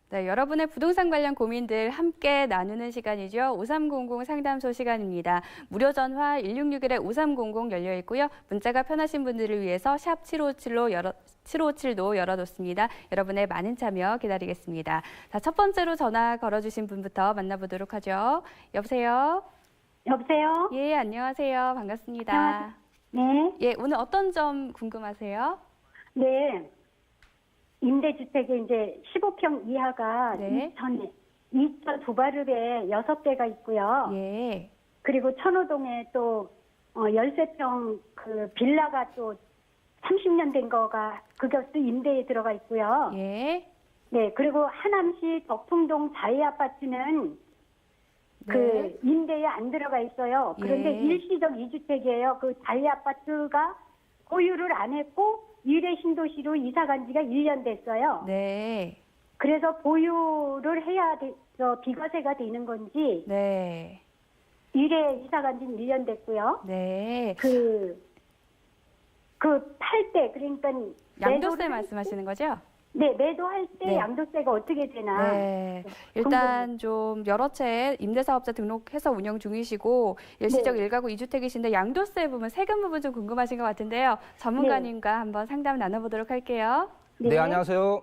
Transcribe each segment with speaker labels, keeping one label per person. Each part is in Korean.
Speaker 1: 네, 여러분의 부동산 관련 고민들 함께 나누는 시간이죠. 5300 상담소 시간입니다. 무료 전화 1661-5300 열려 있고요. 문자가 편하신 분들을 위해서 샵 757도 열어뒀습니다. 여러분의 많은 참여 기다리겠습니다. 자, 첫 번째로 전화 걸어주신 분부터 만나보도록 하죠. 여보세요?
Speaker 2: 여보세요?
Speaker 1: 예, 안녕하세요. 반갑습니다.
Speaker 2: 네.
Speaker 1: 예, 오늘 어떤 점 궁금하세요?
Speaker 2: 네. 임대주택에 이제 15평 이하가
Speaker 1: 네.
Speaker 2: 이천 두바르에 6대가 있고요.
Speaker 1: 예.
Speaker 2: 그리고 천호동에 또 13평 그 빌라가 또 30년 된 거가 그것도 임대에 들어가 있고요.
Speaker 1: 예.
Speaker 2: 네. 그리고 하남시 덕풍동 자이 아파트는 그 임대에 안 들어가 있어요. 그런데
Speaker 1: 예.
Speaker 2: 일시적 2주택이에요. 그 자이 아파트가 보유를 안 했고 일회 신도시로 이사 간 지가 1년 됐어요.
Speaker 1: 네.
Speaker 2: 그래서 보유를 해야 돼서 비과세가 되는 건지
Speaker 1: 네.
Speaker 2: 일회 이사 간 지는 1년 됐고요.
Speaker 1: 네.
Speaker 2: 팔 때 그러니까
Speaker 1: 양도세 말씀하시는 거죠?
Speaker 2: 네, 매도할 때
Speaker 1: 네.
Speaker 2: 양도세가 어떻게 되나.
Speaker 1: 네. 일단 좀 여러 채 임대사업자 등록해서 운영 중이시고 일시적
Speaker 2: 네.
Speaker 1: 1가구 2주택이신데 양도세 부분, 세금 부분 좀 궁금하신 것 같은데요. 전문가님과 한번 상담 나눠보도록 할게요.
Speaker 3: 네, 안녕하세요.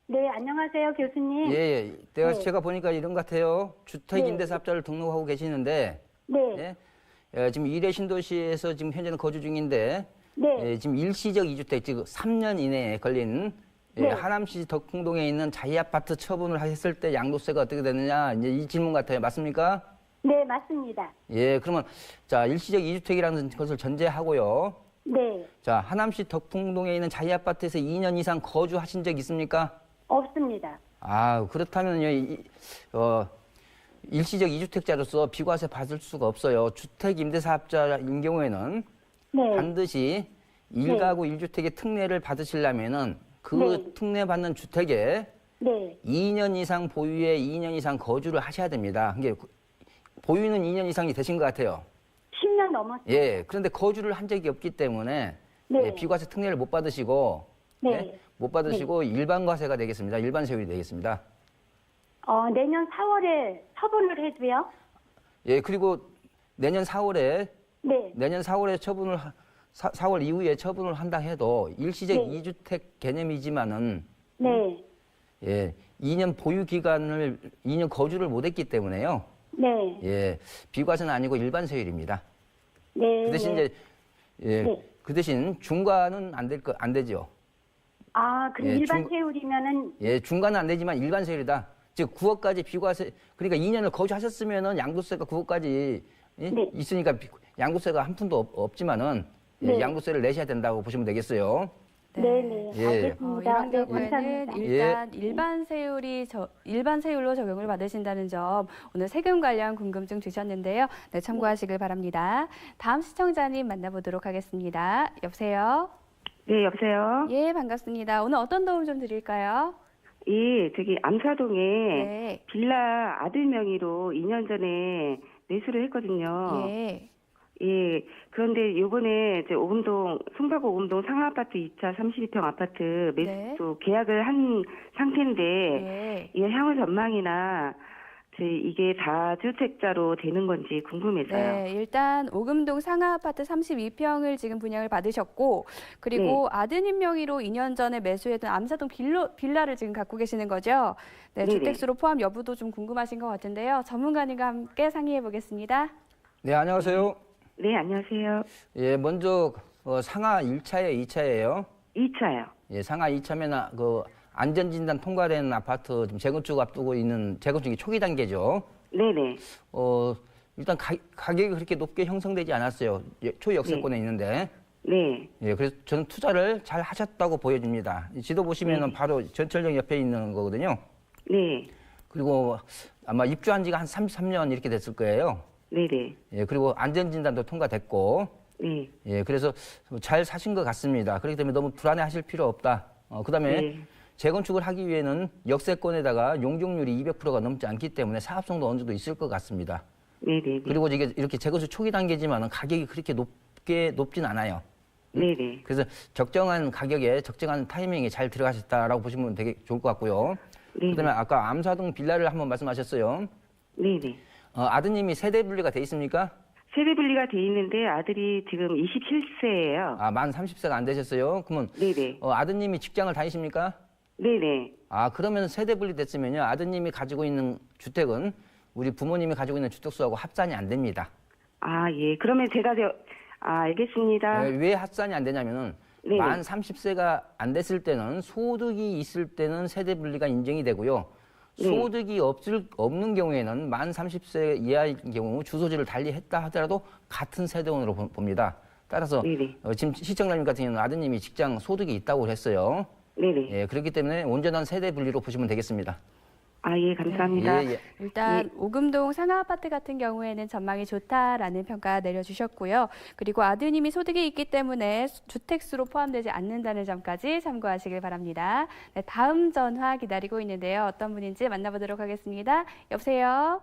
Speaker 2: 네, 안녕하세요, 교수님.
Speaker 3: 예. 제가 보니까 이런 것 같아요. 주택
Speaker 2: 네.
Speaker 3: 임대사업자를 등록하고 계시는데,
Speaker 2: 네.
Speaker 3: 지금 일회 신도시에서 지금 현재는 거주 중인데,
Speaker 2: 네.
Speaker 3: 지금 일시적 2주택, 즉 3년 이내에 걸린
Speaker 2: 네.
Speaker 3: 하남시 덕풍동에 있는 자이 아파트 처분을 했을 때 양도세가 어떻게 되느냐, 이제 이 질문 같아요. 맞습니까?
Speaker 2: 네, 맞습니다.
Speaker 3: 예, 그러면 자, 일시적 2주택이라는 것을 전제하고요.
Speaker 2: 네.
Speaker 3: 자, 하남시 덕풍동에 있는 자이 아파트에서 2년 이상 거주하신 적 있습니까?
Speaker 2: 없습니다.
Speaker 3: 아, 그렇다면요, 일시적 2주택자로서 비과세 받을 수가 없어요. 주택 임대사업자인 경우에는
Speaker 2: 네.
Speaker 3: 반드시 1가구 1주택의 특례를 받으시려면은 그
Speaker 2: 네.
Speaker 3: 특례 받는 주택에
Speaker 2: 네.
Speaker 3: 2년 이상 보유에 2년 이상 거주를 하셔야 됩니다. 이게 보유는 2년 이상이 되신 것 같아요.
Speaker 2: 10년 넘었어요.
Speaker 3: 예, 그런데 거주를 한 적이 없기 때문에
Speaker 2: 네.
Speaker 3: 비과세 특례를 못 받으시고
Speaker 2: 네.
Speaker 3: 못 받으시고 일반 과세가 되겠습니다. 일반 세율이 되겠습니다.
Speaker 2: 내년 4월에 처분을 해도요?
Speaker 3: 예, 그리고 내년 4월에
Speaker 2: 네.
Speaker 3: 처분을 4월 이후에 처분을 한다 해도 일시적
Speaker 2: 네.
Speaker 3: 2주택 개념이지만은
Speaker 2: 네.
Speaker 3: 2년 보유 기간을 2년 거주를 못 했기 때문에요.
Speaker 2: 네.
Speaker 3: 비과세는 아니고 일반 세율입니다.
Speaker 2: 네.
Speaker 3: 그 대신
Speaker 2: 네.
Speaker 3: 이제 그 대신 중과는 안 되죠.
Speaker 2: 아, 그럼
Speaker 3: 예,
Speaker 2: 일반 세율이면은
Speaker 3: 중과는 안 되지만 일반 세율이다. 즉 9억까지 비과세, 그러니까 2년을 거주하셨으면은 양도세가 9억까지
Speaker 2: 네.
Speaker 3: 있으니까 양도세가 한 푼도 없지만은
Speaker 2: 네.
Speaker 3: 양도세를 내셔야 된다고 보시면 되겠어요.
Speaker 2: 네.
Speaker 3: 예.
Speaker 2: 알겠습니다.
Speaker 1: 이런
Speaker 2: 네,
Speaker 1: 경우에는
Speaker 2: 감사합니다.
Speaker 1: 일단 일반 세율로 적용을 받으신다는 점, 오늘 세금 관련 궁금증 주셨는데요. 네, 참고하시길 바랍니다. 다음 시청자님 만나보도록 하겠습니다. 여보세요?
Speaker 4: 네, 여보세요?
Speaker 1: 예, 반갑습니다. 오늘 어떤 도움 좀 드릴까요?
Speaker 4: 예, 저기 암사동에
Speaker 1: 네.
Speaker 4: 빌라 아들 명의로 2년 전에 매수를 했거든요.
Speaker 1: 예.
Speaker 4: 예, 그런데 요번에 이제 송파구 오금동 상하아파트 2차 32평 아파트 매수 계약을 한 상태인데,
Speaker 1: 예.
Speaker 4: 향후 전망이나 이게 다주택자로 되는 건지 궁금해서요.
Speaker 1: 네, 일단 오금동 상하아파트 32평을 지금 분양을 받으셨고, 그리고 아드님 명의로 2년 전에 매수했던 암사동 빌라를 지금 갖고 계시는 거죠. 네,
Speaker 4: 네네.
Speaker 1: 주택수로 포함 여부도 좀 궁금하신 것 같은데요. 전문가님과 함께 상의해 보겠습니다.
Speaker 3: 네, 안녕하세요.
Speaker 4: 네, 안녕하세요.
Speaker 3: 예, 먼저 상하 1차예요, 2차예요?
Speaker 4: 2차요.
Speaker 3: 예, 상하 2차면 그 안전진단 통과된 아파트 지금 재건축 앞두고 있는 재건축이 초기 단계죠.
Speaker 4: 네네.
Speaker 3: 일단 가격이 그렇게 높게 형성되지 않았어요. 초역세권에 있는데.
Speaker 4: 네.
Speaker 3: 예, 그래서 저는 투자를 잘 하셨다고 보여집니다. 이 지도 보시면은 바로 전철역 옆에 있는 거거든요.
Speaker 4: 네.
Speaker 3: 그리고 아마 입주한 지가 한 33년 이렇게 됐을 거예요.
Speaker 4: 네네.
Speaker 3: 예, 그리고 안전진단도 통과됐고.
Speaker 4: 네.
Speaker 3: 예, 그래서 잘 사신 것 같습니다. 그렇기 때문에 너무 불안해 하실 필요 없다. 그 다음에
Speaker 4: 네.
Speaker 3: 재건축을 하기 위해는 역세권에다가 용적률이 200%가 넘지 않기 때문에 사업성도 어느 정도 있을 것 같습니다.
Speaker 4: 네네.
Speaker 3: 그리고 이게 이렇게 재건축 초기 단계지만 가격이 그렇게 높진 않아요.
Speaker 4: 네네.
Speaker 3: 그래서 적정한 가격에 적정한 타이밍에 잘 들어가셨다라고 보시면 되게 좋을 것 같고요.
Speaker 4: 네.
Speaker 3: 그다음에 아까 암사동 빌라를 한번 말씀하셨어요.
Speaker 4: 네네.
Speaker 3: 아드님이 세대 분리가 돼 있습니까?
Speaker 4: 세대 분리가 돼 있는데 아들이 지금 27세예요.
Speaker 3: 만 30세가 안 되셨어요? 그러면
Speaker 4: 네네.
Speaker 3: 아드님이 직장을 다니십니까?
Speaker 4: 네네.
Speaker 3: 그러면 세대 분리됐으면요. 아드님이 가지고 있는 주택은 우리 부모님이 가지고 있는 주택수하고 합산이 안 됩니다.
Speaker 4: 예. 그러면 제가 알겠습니다.
Speaker 3: 왜 합산이 안 되냐면은
Speaker 4: 네네.
Speaker 3: 만 30세가 안 됐을 때는 소득이 있을 때는 세대 분리가 인정이 되고요.
Speaker 4: 네.
Speaker 3: 소득이 없는 경우에는 만 30세 이하인 경우 주소지를 달리했다 하더라도 같은 세대원으로 봅니다. 따라서
Speaker 4: 네네.
Speaker 3: 지금 시청자님 같은 경우는 아드님이 직장 소득이 있다고 했어요.
Speaker 4: 네네.
Speaker 3: 예, 그렇기 때문에 온전한 세대 분리로 보시면 되겠습니다.
Speaker 4: 예, 감사합니다.
Speaker 3: 예, 예.
Speaker 1: 일단 오금동 상하아파트 같은 경우에는 전망이 좋다라는 평가 내려주셨고요. 그리고 아드님이 소득이 있기 때문에 주택수로 포함되지 않는다는 점까지 참고하시길 바랍니다. 네, 다음 전화 기다리고 있는데요. 어떤 분인지 만나보도록 하겠습니다. 여보세요?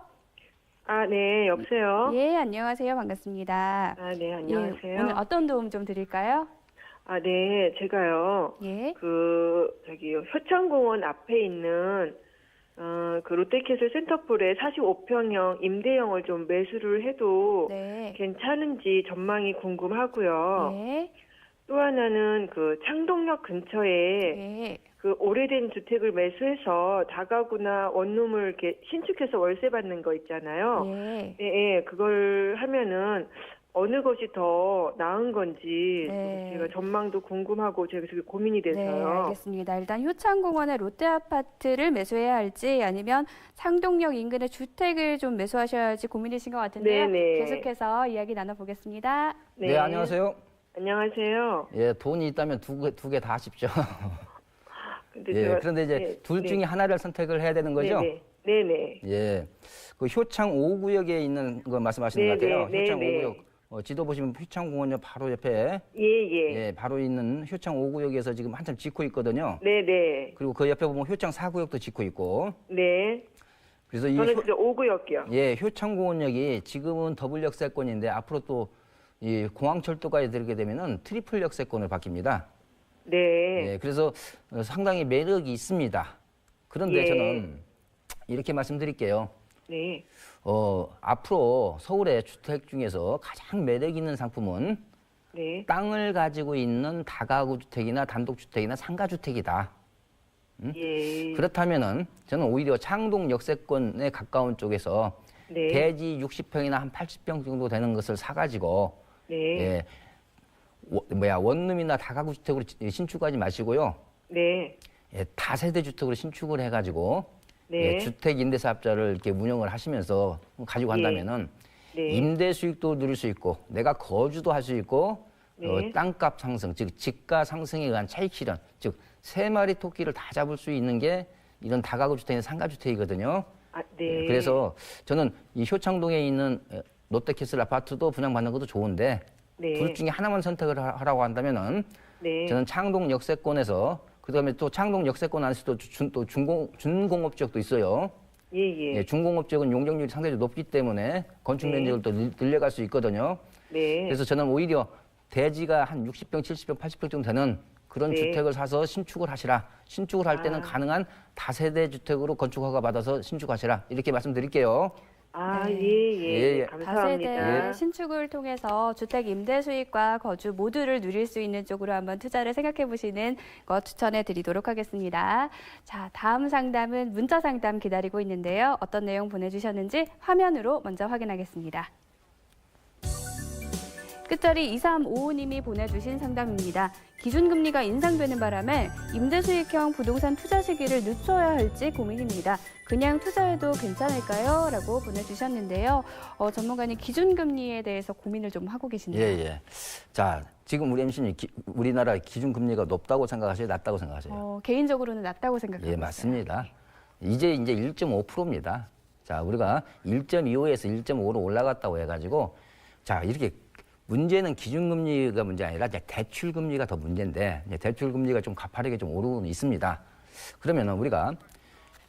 Speaker 5: 네, 여보세요?
Speaker 1: 예, 안녕하세요. 반갑습니다.
Speaker 5: 네, 안녕하세요.
Speaker 1: 예, 오늘 어떤 도움 좀 드릴까요?
Speaker 5: 네, 제가요,
Speaker 1: 예.
Speaker 5: 효창공원 앞에 있는, 그 롯데캐슬 센터풀에 45평형 임대형을 좀 매수를 해도
Speaker 1: 네.
Speaker 5: 괜찮은지 전망이 궁금하고요.
Speaker 1: 네.
Speaker 5: 또 하나는 그 창동역 근처에
Speaker 1: 네.
Speaker 5: 그 오래된 주택을 매수해서 다가구나 원룸을 이렇게 신축해서 월세 받는 거 있잖아요.
Speaker 1: 네.
Speaker 5: 네, 그걸 하면은 어느 것이 더 나은 건지
Speaker 1: 네.
Speaker 5: 제가 전망도 궁금하고 제가 되게 고민이
Speaker 1: 네,
Speaker 5: 돼서요.
Speaker 1: 알겠습니다. 일단 효창공원의 롯데아파트를 매수해야 할지 아니면 상동역 인근의 주택을 좀 매수하셔야 할지 고민이신 것 같은데요.
Speaker 5: 네네.
Speaker 1: 계속해서 이야기 나눠보겠습니다.
Speaker 3: 네, 안녕하세요.
Speaker 5: 안녕하세요.
Speaker 3: 예, 돈이 있다면 두 개 다 하십시오.
Speaker 5: 근데
Speaker 3: 예,
Speaker 5: 제가-
Speaker 3: 그런데 이제
Speaker 5: 네,
Speaker 3: 둘 중에 하나를 선택을 해야 되는 거죠?
Speaker 5: 네네.
Speaker 3: 예, 그 효창 5구역에 있는 거 말씀하시는 것
Speaker 5: 네네,
Speaker 3: 같아요. 효창
Speaker 5: 네네.
Speaker 3: 5구역. 지도 보시면 효창공원역 바로 옆에
Speaker 5: 예.
Speaker 3: 바로 있는 효창 5구역에서 지금 한참 짓고 있거든요.
Speaker 5: 네네.
Speaker 3: 그리고 그 옆에 보면 효창 4구역도 짓고 있고.
Speaker 5: 네.
Speaker 3: 그래서 이
Speaker 5: 저는 그저 5구역이요.
Speaker 3: 효창공원역이 지금은 더블 역세권인데 앞으로 또 이 공항철도까지 들게 되면은 트리플 역세권을 바뀝니다.
Speaker 5: 네.
Speaker 3: 예, 그래서 상당히 매력이 있습니다. 그런데
Speaker 5: 예.
Speaker 3: 저는 이렇게 말씀드릴게요.
Speaker 5: 네.
Speaker 3: 앞으로 서울의 주택 중에서 가장 매력 있는 상품은
Speaker 5: 네.
Speaker 3: 땅을 가지고 있는 다가구 주택이나 단독주택이나 상가주택이다.
Speaker 5: 예.
Speaker 3: 그렇다면은 저는 오히려 창동 역세권에 가까운 쪽에서
Speaker 5: 네.
Speaker 3: 대지 60평이나 한 80평 정도 되는 것을 사가지고
Speaker 5: 네.
Speaker 3: 예, 원룸이나 다가구 주택으로 신축하지 마시고요.
Speaker 5: 네.
Speaker 3: 예, 다세대 주택으로 신축을 해가지고
Speaker 5: 네.
Speaker 3: 예, 주택 임대사업자를 이렇게 운영을 하시면서 가지고 간다면은
Speaker 5: 네.
Speaker 3: 임대 수익도 누릴 수 있고 내가 거주도 할 수 있고
Speaker 5: 네.
Speaker 3: 땅값 상승, 즉 집가 상승에 의한 차익 실현, 즉 세 마리 토끼를 다 잡을 수 있는 게 이런 다가구 주택이나 상가 주택이거든요.
Speaker 5: 네.
Speaker 3: 그래서 저는 이 효창동에 있는 롯데캐슬 아파트도 분양받는 것도 좋은데
Speaker 5: 네.
Speaker 3: 둘 중에 하나만 선택을 하라고 한다면은
Speaker 5: 네.
Speaker 3: 저는 창동 역세권에서 그다음에 또 창동 역세권 안에서도 또 준공업 지역도 있어요.
Speaker 5: 예.
Speaker 3: 예, 준공업 지역은 용적률이 상당히 높기 때문에 건축
Speaker 5: 네.
Speaker 3: 면적을 또 늘려갈 수 있거든요.
Speaker 5: 네.
Speaker 3: 그래서 저는 오히려 대지가 한 60평, 70평, 80평 정도 되는 그런
Speaker 5: 네.
Speaker 3: 주택을 사서 신축을 하시라. 신축을 할 때는 가능한 다세대 주택으로 건축 허가 받아서 신축하시라. 이렇게 말씀드릴게요.
Speaker 1: 네.
Speaker 3: 예.
Speaker 5: 감사합니다.
Speaker 1: 다세대 신축을 통해서 주택 임대 수익과 거주 모두를 누릴 수 있는 쪽으로 한번 투자를 생각해 보시는 거 추천해 드리도록 하겠습니다. 자, 다음 상담은 문자 상담 기다리고 있는데요. 어떤 내용 보내주셨는지 화면으로 먼저 확인하겠습니다. 끝자리 2355님이 보내주신 상담입니다. 기준금리가 인상되는 바람에 임대수익형 부동산 투자 시기를 늦춰야 할지 고민입니다. 그냥 투자해도 괜찮을까요? 라고 보내주셨는데요. 전문가님 기준금리에 대해서 고민을 좀 하고 계신데요.
Speaker 3: 예. 자, 지금 우리 MC님 우리나라 기준금리가 높다고 생각하세요? 낮다고 생각하세요?
Speaker 1: 개인적으로는 낮다고 생각하고
Speaker 3: 예,
Speaker 1: 있어요.
Speaker 3: 맞습니다. 이제 1.5%입니다. 자, 우리가 1.25에서 1.5로 올라갔다고 해가지고 자, 이렇게 문제는 기준금리가 문제 아니라 이제 대출금리가 더 문제인데 이제 대출금리가 좀 가파르게 좀 오르고 있습니다. 그러면 우리가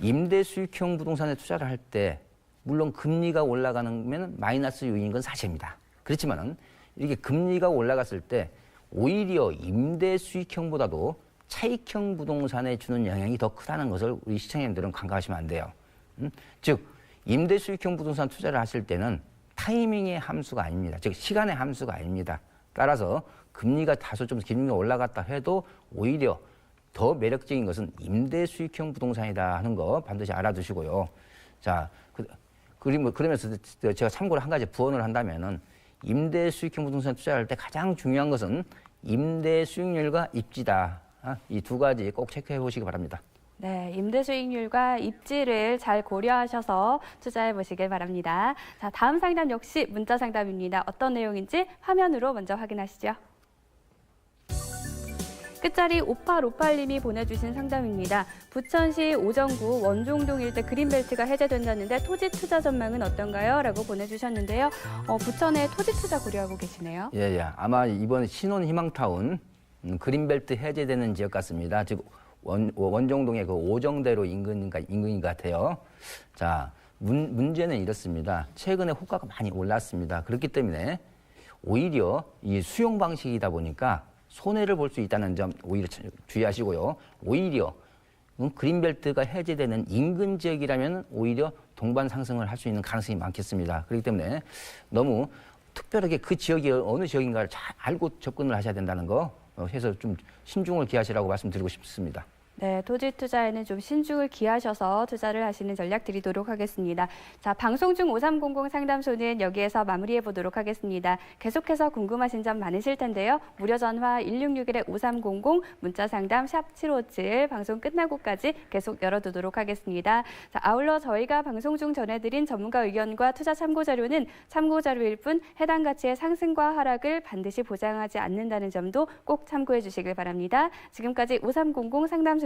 Speaker 3: 임대수익형 부동산에 투자를 할 때 물론 금리가 올라가는 마이너스 요인인 건 사실입니다. 그렇지만은 이렇게 금리가 올라갔을 때 오히려 임대수익형보다도 차익형 부동산에 주는 영향이 더 크다는 것을 우리 시청자님들은 간과하시면 안 돼요. 즉 임대 수익형 부동산 투자를 하실 때는 타이밍의 함수가 아닙니다. 즉 시간의 함수가 아닙니다. 따라서 금리가 다소 좀 기준금리가 올라갔다 해도 오히려 더 매력적인 것은 임대 수익형 부동산이다 하는 거 반드시 알아두시고요. 자, 그러면서 제가 참고로 한 가지 부언을 한다면은 임대 수익형 부동산 투자할 때 가장 중요한 것은 임대 수익률과 입지다. 이 두 가지 꼭 체크해 보시기 바랍니다.
Speaker 1: 네, 임대 수익률과 입지를 잘 고려하셔서 투자해 보시길 바랍니다. 자, 다음 상담 역시 문자 상담입니다. 어떤 내용인지 화면으로 먼저 확인하시죠. 끝자리 5858님이 보내주신 상담입니다. 부천시 오정구 원종동 일대 그린벨트가 해제된다는데 토지 투자 전망은 어떤가요? 라고 보내주셨는데요. 부천에 토지 투자 고려하고 계시네요.
Speaker 3: 예. 아마 이번 신혼 희망타운 그린벨트 해제되는 지역 같습니다. 즉 원종동의 그 오정대로 인근인 것 같아요. 자, 문제는 이렇습니다. 최근에 호가가 많이 올랐습니다. 그렇기 때문에 오히려 이 수용 방식이다 보니까 손해를 볼 수 있다는 점 오히려 주의하시고요. 오히려 그린벨트가 해제되는 인근 지역이라면 오히려 동반 상승을 할 수 있는 가능성이 많겠습니다. 그렇기 때문에 너무 특별하게 그 지역이 어느 지역인가를 잘 알고 접근을 하셔야 된다는 거 해서 좀 신중을 기하시라고 말씀드리고 싶습니다.
Speaker 1: 네, 토지 투자에는 좀 신중을 기하셔서 투자를 하시는 전략 드리도록 하겠습니다. 자, 방송 중 5300 상담소는 여기에서 마무리해 보도록 하겠습니다. 계속해서 궁금하신 점 많으실 텐데요. 무료 전화 1661-5300, 문자 상담 샵757 방송 끝나고까지 계속 열어두도록 하겠습니다. 자, 아울러 저희가 방송 중 전해드린 전문가 의견과 투자 참고 자료는 참고 자료일 뿐 해당 가치의 상승과 하락을 반드시 보장하지 않는다는 점도 꼭 참고해 주시길 바랍니다. 지금까지 5300 상담소였습니다.